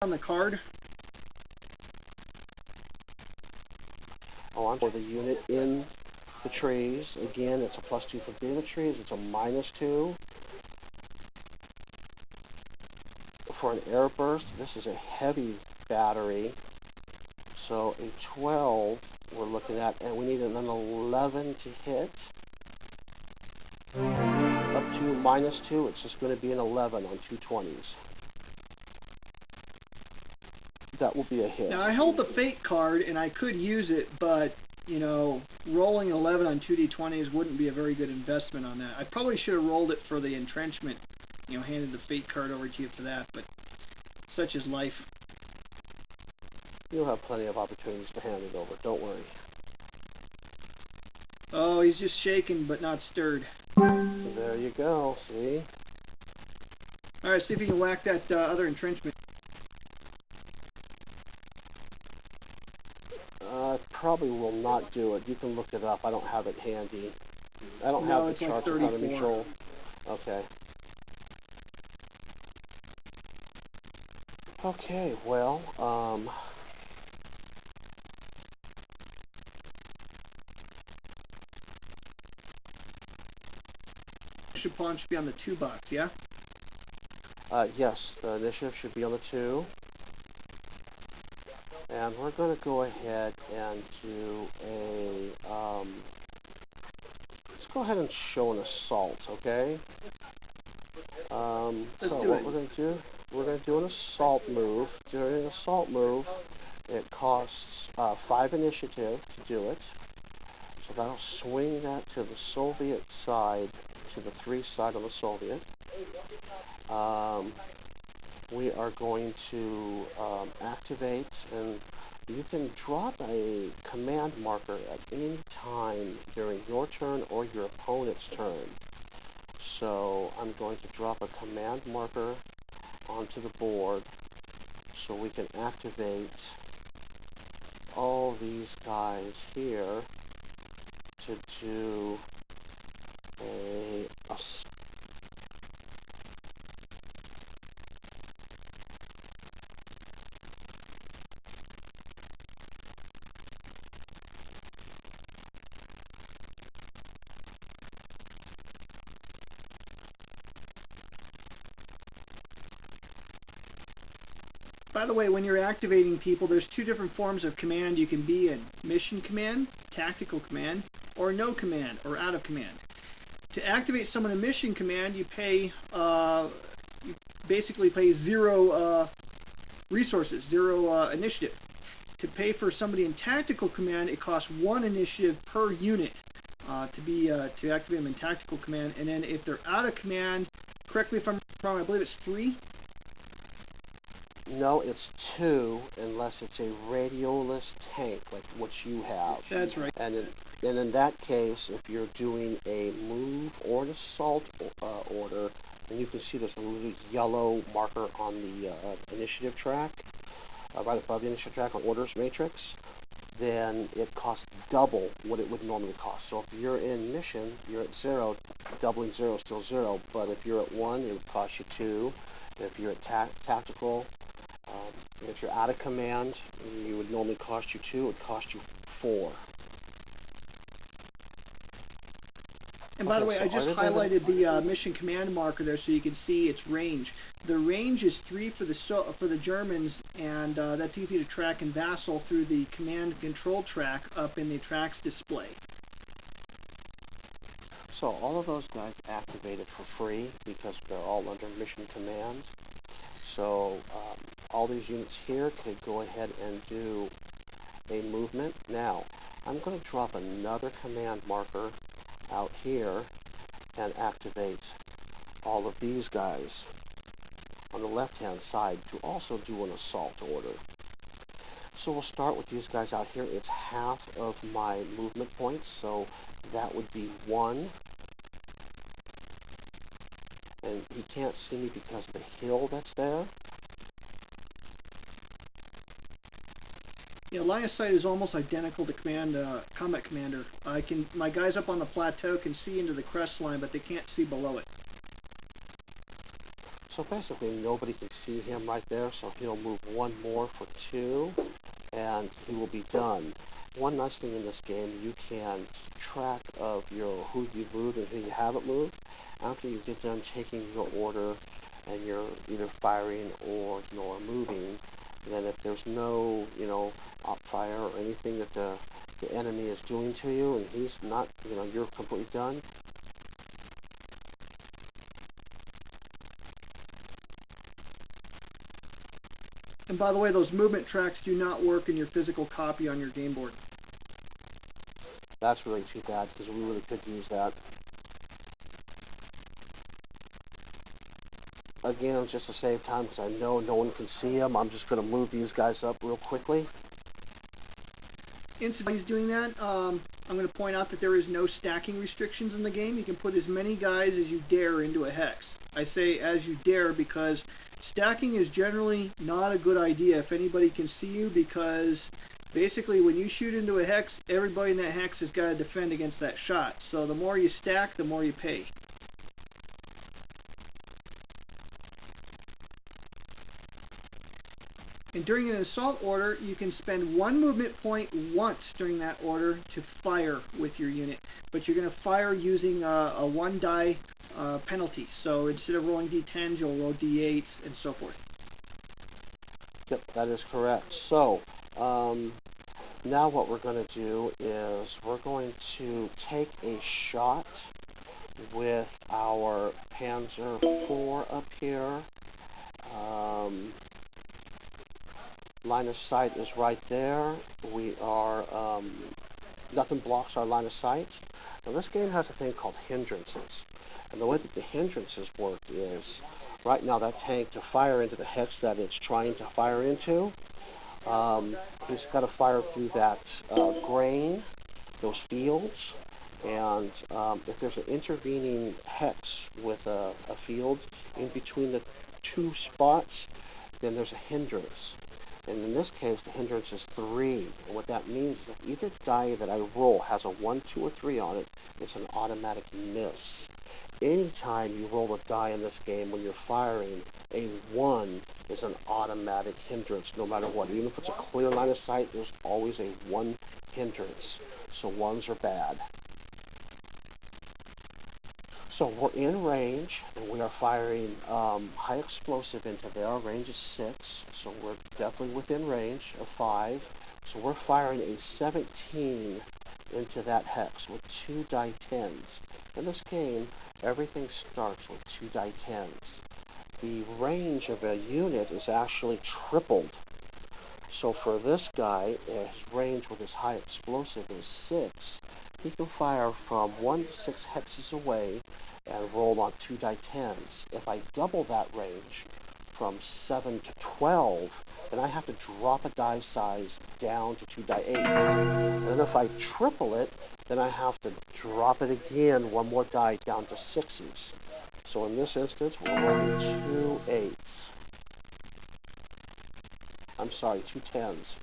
on the card? Oh, I'm for the unit in the trees. Again, it's a +2 for being in the trees. It's a -2. For an air burst, this is a heavy battery. So a 12 we're looking at, and we need an 11 to hit. Up to -2, it's just going to be an 11 on 220s. That will be a hit. Now I held the fate card and I could use it, but you know, rolling 11 on 2d20s wouldn't be a very good investment on that. I probably should have rolled it for the entrenchment, you know, handed the fate card over to you for that, but such is life. You'll have plenty of opportunities to hand it over, don't worry. Oh, he's just shaken but not stirred. There you go, see? Alright, see if you can whack that other entrenchment. Probably will not do it. You can look it up. I don't have it handy. I don't have the charts like of how to control. Okay. Okay, well, Pawn should be on the 2 box, yeah? yes, the initiative should be on the 2. And we're going to go ahead and do a, let's go ahead and show an assault, okay? Let's so do what it. we're going to do, we're going to do an assault move. During an assault move, it costs 5 initiative to do it. So that'll swing that to the Soviet side, to the 3 side of the Soviet. We are going to activate, and you can drop a command marker at any time during your turn or your opponent's turn. So I'm going to drop a command marker onto the board so we can activate all these guys here to do a By the way, when you're activating people, there's 2 different forms of command you can be in. Mission command, tactical command, or no command, or out of command. To activate someone in mission command, you pay, you basically pay 0 resources, 0 initiative. To pay for somebody in tactical command, it costs 1 initiative per unit to activate them in tactical command. And then if they're out of command, correct me if I'm wrong, I believe it's 3. No, it's 2 unless it's a radioless tank like what you have. That's right. And in that case, if you're doing a move or an assault order, and you can see there's a little yellow marker on the initiative track, right above the initiative track on orders matrix, then it costs double what it would normally cost. So if you're in mission, you're at 0, doubling 0 is still 0, but if you're at 1, it would cost you 2. If you're at tactical, if you're out of command, it would normally cost you 2, it would cost you 4. And by the way, I just highlighted the mission command marker there so you can see its range. The range is 3 for the Germans, and that's easy to track in Vassal through the command and control track up in the tracks display. So all of those guys activated for free because they're all under mission command. So all these units here could go ahead and do a movement. Now, I'm going to drop another command marker out here and activate all of these guys on the left-hand side to also do an assault order. So we'll start with these guys out here. It's half of my movement points, so that would be 1. And he can't see me because of the hill that's there. Yeah, line of sight is almost identical to combat commander. My guys up on the plateau can see into the crest line, but they can't see below it. So basically nobody can see him right there, so he'll move one more for 2, and he will be done. One nice thing in this game, you can keep track of who you've moved and who you haven't moved. After you get done taking your order and you're either firing or you're moving, then if there's no, op fire or anything that the enemy is doing to you and he's not, you're completely done. And by the way, those movement tracks do not work in your physical copy on your game board. That's really too bad because we really could use that. Again, just to save time because I know no one can see them, I'm just going to move these guys up real quickly. Incidentally, he's doing that. I'm going to point out that there is no stacking restrictions in the game. You can put as many guys as you dare into a hex. I say as you dare because stacking is generally not a good idea if anybody can see you, because basically when you shoot into a hex, everybody in that hex has got to defend against that shot. So the more you stack, the more you pay. And during an assault order, you can spend 1 movement point once during that order to fire with your unit. But you're going to fire using a 1 die penalty. So instead of rolling d10s, you'll roll d8s and so forth. Yep, that is correct. So, now what we're going to do is we're going to take a shot with our Panzer IV up here. Line of sight is right there. We are, nothing blocks our line of sight. Now this game has a thing called hindrances. And the way that the hindrances work is, right now that tank, to fire into the hex that it's trying to fire into, he's got to fire through that grain, those fields, and if there's an intervening hex with a field in between the 2 spots, then there's a hindrance. And in this case, the hindrance is 3. And what that means is if either die that I roll has a 1, 2, or 3 on it, it's an automatic miss. Anytime you roll a die in this game when you're firing, a 1 is an automatic hindrance, no matter what. Even if it's a clear line of sight, there's always a 1 hindrance. So 1s are bad. So we're in range, and we are firing high explosive into there. Our range is 6, so we're definitely within range of 5. So we're firing a 17 into that hex with 2 die 10s. In this game, everything starts with 2 die 10s. The range of a unit is actually tripled. So for this guy, his range with his high explosive is 6. He can fire from 1 to 6 hexes away and roll on 2 die 10s. If I double that range from 7 to 12, then I have to drop a die size down to 2 die 8s. And if I triple it, then I have to drop it again, 1 more die down to 6s. So in this instance, we're rolling 2 8s. I'm sorry, 2 10s.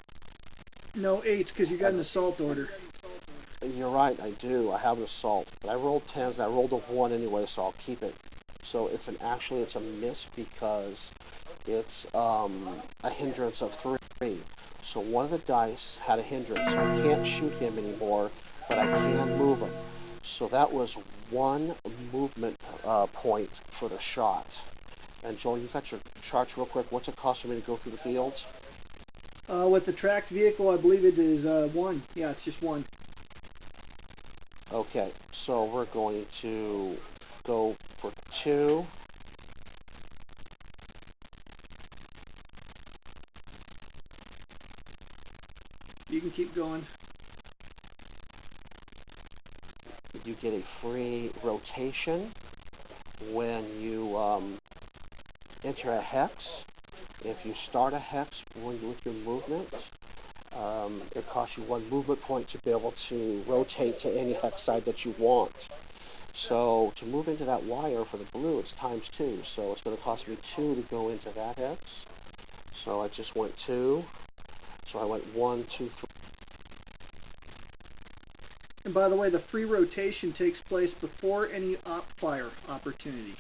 No 8s because you got an assault order. You're right, I do. I have an assault. But I rolled 10s, and I rolled a 1 anyway, so I'll keep it. So it's a miss because it's a hindrance of 3. So one of the dice had a hindrance, so I can't shoot him anymore, but I can move him. So that was 1 movement point for the shot. And Joel, you got your charts real quick. What's it cost for me to go through the fields? With the tracked vehicle, I believe it is 1. Yeah, it's just 1. Okay, so we're going to go for 2. You can keep going. You get a free rotation when you enter a hex. If you start a hex with your movement, it costs you 1 movement point to be able to rotate to any hex side that you want. So to move into that wire for the blue, it's ×2. So it's going to cost me 2 to go into that hex. So I just went 2. So I went 1, 2, 3. And by the way, the free rotation takes place before any op fire opportunity.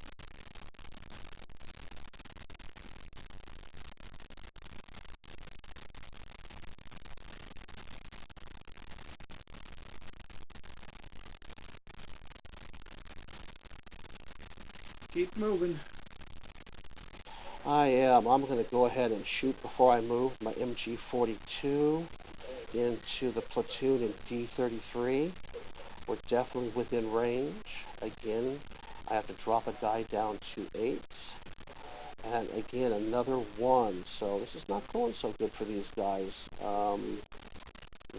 Keep moving. I am. I'm going to go ahead and shoot before I move my MG42 into the platoon in D33. We're definitely within range. Again, I have to drop a die down to 8. And again, another 1. So this is not going so good for these guys.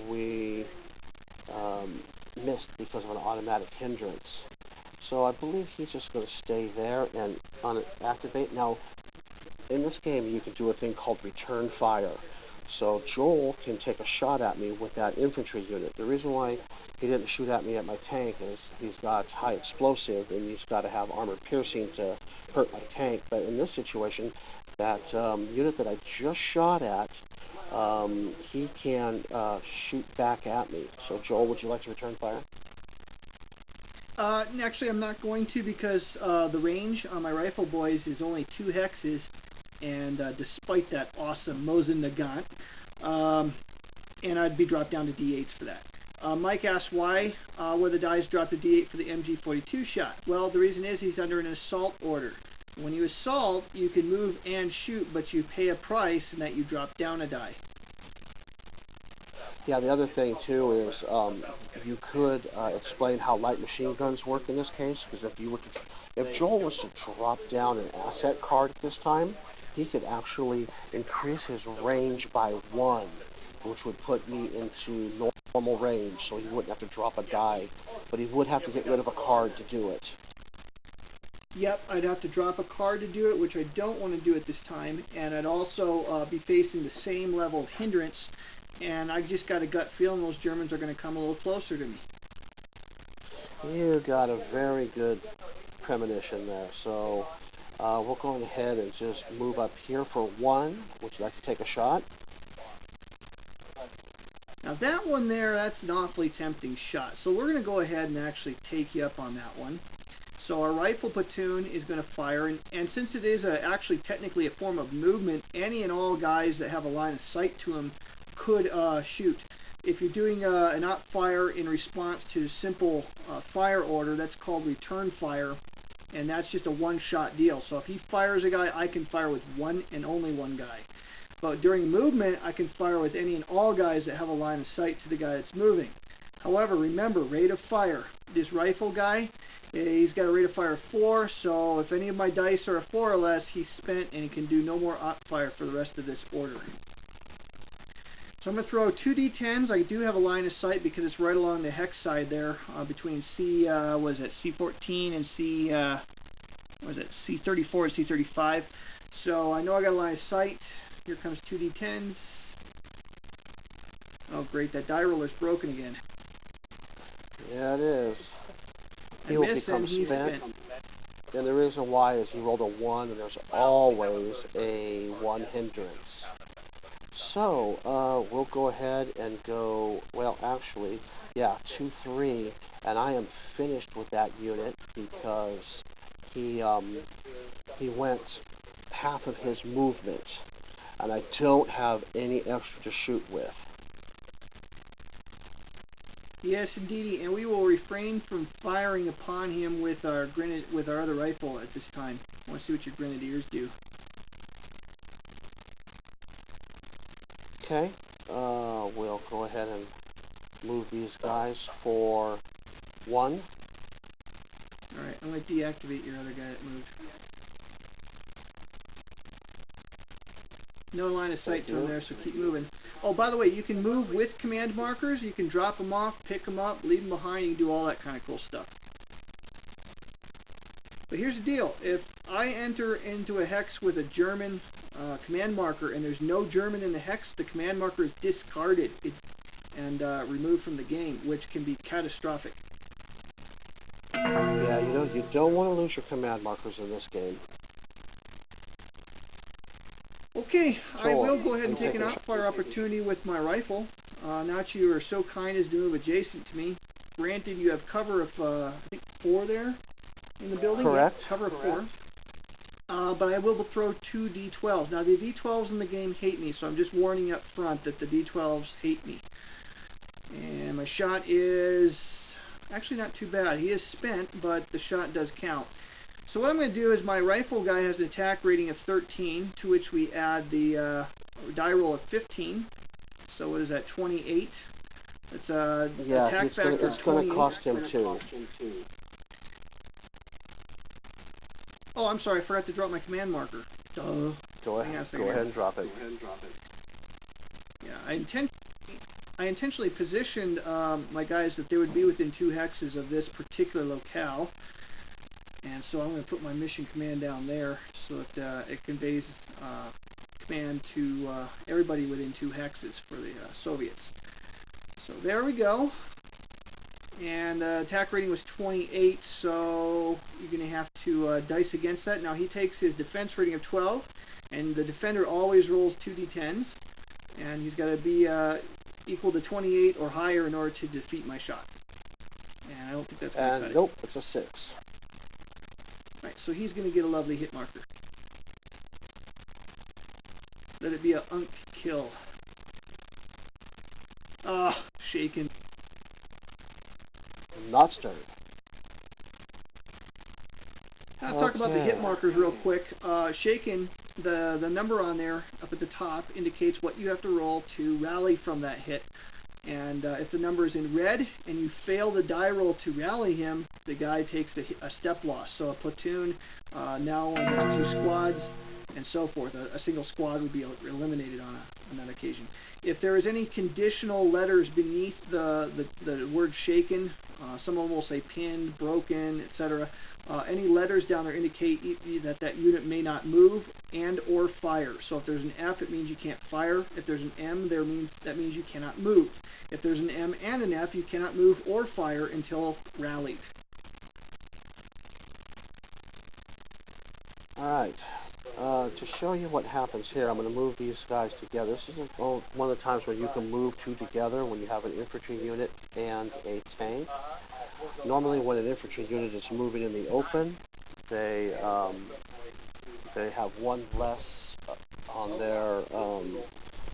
We missed because of an automatic hindrance. So I believe he's just going to stay there and activate. Now, in this game, you can do a thing called return fire. So Joel can take a shot at me with that infantry unit. The reason why he didn't shoot at me at my tank is he's got high explosive, and he's got to have armor piercing to hurt my tank. But in this situation, that unit that I just shot at, he can shoot back at me. So Joel, would you like to return fire? Actually, I'm not going to, because the range on my rifle boys is only 2 hexes, and despite that awesome Mosin Nagant, and I'd be dropped down to D8s for that. Mike asked why were the dies dropped to D8 for the MG42 shot. Well, the reason is he's under an assault order. When you assault, you can move and shoot, but you pay a price in that you drop down a die. Yeah, the other thing too is you could explain how light machine guns work in this case, because if Joel was to drop down an asset card at this time, he could actually increase his range by 1, which would put me into normal range, so he wouldn't have to drop a die, but he would have to get rid of a card to do it. Yep, I'd have to drop a card to do it, which I don't want to do at this time, and I'd also be facing the same level of hindrance, and I just got a gut feeling those Germans are going to come a little closer to me. You got a very good premonition there, so we're going ahead and just move up here for 1. Would you like to take a shot? Now that one there, that's an awfully tempting shot, so we're going to go ahead and actually take you up on that one. So our rifle platoon is going to fire, and since it is actually technically a form of movement, any and all guys that have a line of sight to them could shoot. If you're doing an op fire in response to simple fire order, that's called return fire, and that's just a one-shot deal. So if he fires a guy, I can fire with one and only one guy. But during movement, I can fire with any and all guys that have a line of sight to the guy that's moving. However, remember, rate of fire. This rifle guy, he's got a rate of fire of 4, so if any of my dice are a 4 or less, he's spent and he can do no more op fire for the rest of this order. So I'm going to throw 2 D10s. I do have a line of sight because it's right along the hex side there, between C14 and C34 and C35. So I know I got a line of sight. Here comes 2 D10s. Oh great, that die roller's broken again. Yeah, it is. He will become spent. And the reason why is he rolled a 1, and there's always a 1 hindrance. So, we'll go ahead and go, well, actually, yeah, 2-3, and I am finished with that unit because he went half of his movement, and I don't have any extra to shoot with. Yes, indeedy, and we will refrain from firing upon him with our other rifle at this time. I want to see what your grenadiers do. Okay, we'll go ahead and move these guys for 1. Alright, I'm going to deactivate your other guy that moved. No line of sight to him there, so keep moving. Oh, by the way, you can move with command markers. You can drop them off, pick them up, leave them behind. You can do all that kind of cool stuff. But here's the deal. If I enter into a hex with a German command marker and there's no German in the hex, the command marker is discarded and removed from the game, which can be catastrophic. Yeah, you don't want to lose your command markers in this game. Okay, I will go ahead and take an op-fire opportunity with my rifle. Now that you are so kind as to move adjacent to me. Granted, you have cover of, I think, 4 there in the building. Correct. Yeah, cover of 4. But I will throw 2 D12s. Now, the D12s in the game hate me, so I'm just warning you up front that the D12s hate me. And my shot is actually not too bad. He is spent, but the shot does count. So what I'm going to do is my rifle guy has an attack rating of 13, to which we add the die roll of 15. So what is that, 28? That's yeah, attack factor it's going to cost him 2. Oh, I'm sorry, I forgot to drop my command marker. Duh. Go ahead and drop it. Yeah, I intentionally positioned my guys that they would be within 2 hexes of this particular locale. And so I'm going to put my mission command down there so that it conveys command to everybody within 2 hexes for the Soviets. So there we go. And attack rating was 28, so you're going to have to dice against that. Now he takes his defense rating of 12, and the defender always rolls 2d10s, and he's got to be equal to 28 or higher in order to defeat my shot. And I don't think that's going to cut it. Nope, it's a 6. Right, so he's going to get a lovely hit marker. Let it be a unk kill. Ah, shaken. Not stirred. I'll talk about the hit markers real quick. Shaken, the number on there up at the top indicates what you have to roll to rally from that hit. And if the number is in red and you fail the die roll to rally him, the guy takes a step loss. So a platoon now only has 2 squads and so forth. A single squad would be eliminated on that occasion. If there is any conditional letters beneath the word shaken, some of them will say pinned, broken, etc. Any letters down there indicate that unit may not move and or fire. So if there's an F, it means you can't fire. If there's an M, that means you cannot move. If there's an M and an F, you cannot move or fire until rallied. Alright, to show you what happens here, I'm going to move these guys together. This is one of the times where you can move 2 together when you have an infantry unit and a tank. Normally when an infantry unit is moving in the open, they have 1 less on their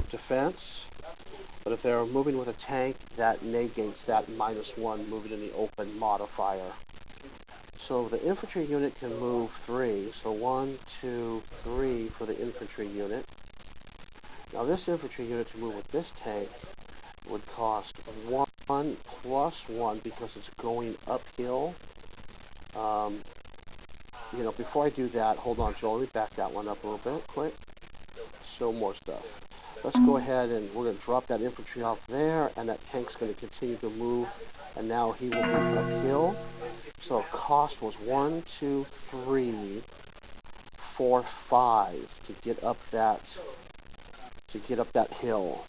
defense. But if they're moving with a tank, that negates that -1 moving in the open modifier. So the infantry unit can move 3. So 1, 2, 3 for the infantry unit. Now this infantry unit to move with this tank would cost 1 plus 1 because it's going uphill. Before I do that, hold on, Joel, let me back that one up a little bit, quick. Still more stuff. Let's go ahead and we're going to drop that infantry off there, and that tank's going to continue to move, and now he will be uphill. So cost was 1, 2, 3, 4, 5 to get up that hill.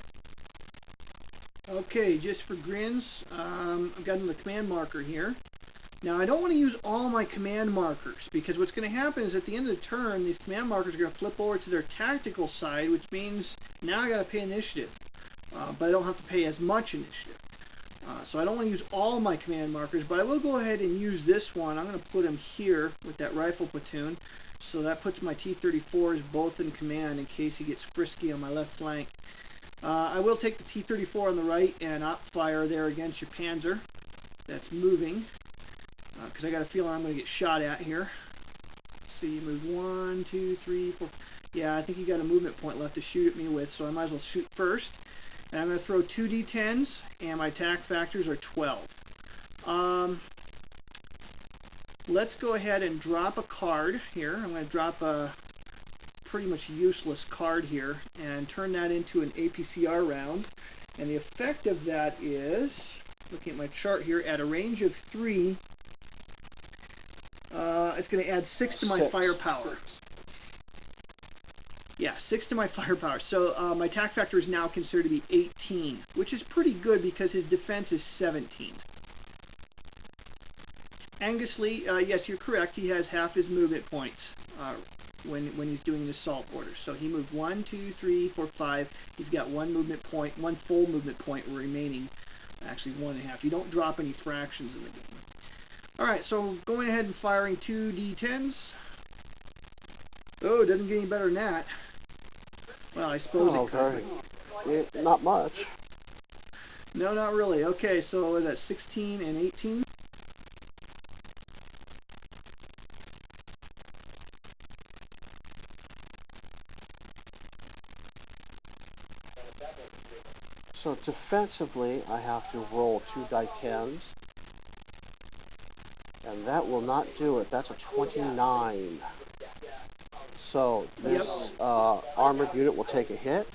Okay, just for grins, I've got the command marker here. Now I don't want to use all my command markers, because what's going to happen is at the end of the turn, these command markers are going to flip over to their tactical side, which means now I got to pay initiative, but I don't have to pay as much initiative. So I don't want to use all my command markers, but I will go ahead and use this one. I'm going to put him here with that rifle platoon, so that puts my T-34s both in command in case he gets frisky on my left flank. I will take the T-34 on the right and op fire there against your Panzer that's moving, because I got a feeling I'm going to get shot at here. Let's see, move 1, 2, 3, 4. Yeah, I think you got a movement point left to shoot at me with, so I might as well shoot first. And I'm going to throw 2 D10s, and my attack factors are 12. Let's go ahead and drop a card here. I'm going to drop a pretty much useless card here and turn that into an APCR round. And the effect of that is, looking at my chart here, at a range of 3, it's going to add 6 to my firepower. Yeah, 6 to my firepower. So my attack factor is now considered to be 18, which is pretty good because his defense is 17. Angus Lee, yes, you're correct. He has half his movement points when he's doing the assault orders. So he moved 1, 2, 3, 4, 5. He's got 1 movement point, 1 full movement point remaining. Actually, 1.5. You don't drop any fractions in the game. All right, so going ahead and firing 2 D10s. Oh, it doesn't get any better than that. Well, I suppose it could. Not much. No, not really. Okay, so is that 16 and 18? So defensively, I have to roll 2 die 10s. And that will not do it. That's a 29. So this armored unit will take a hit.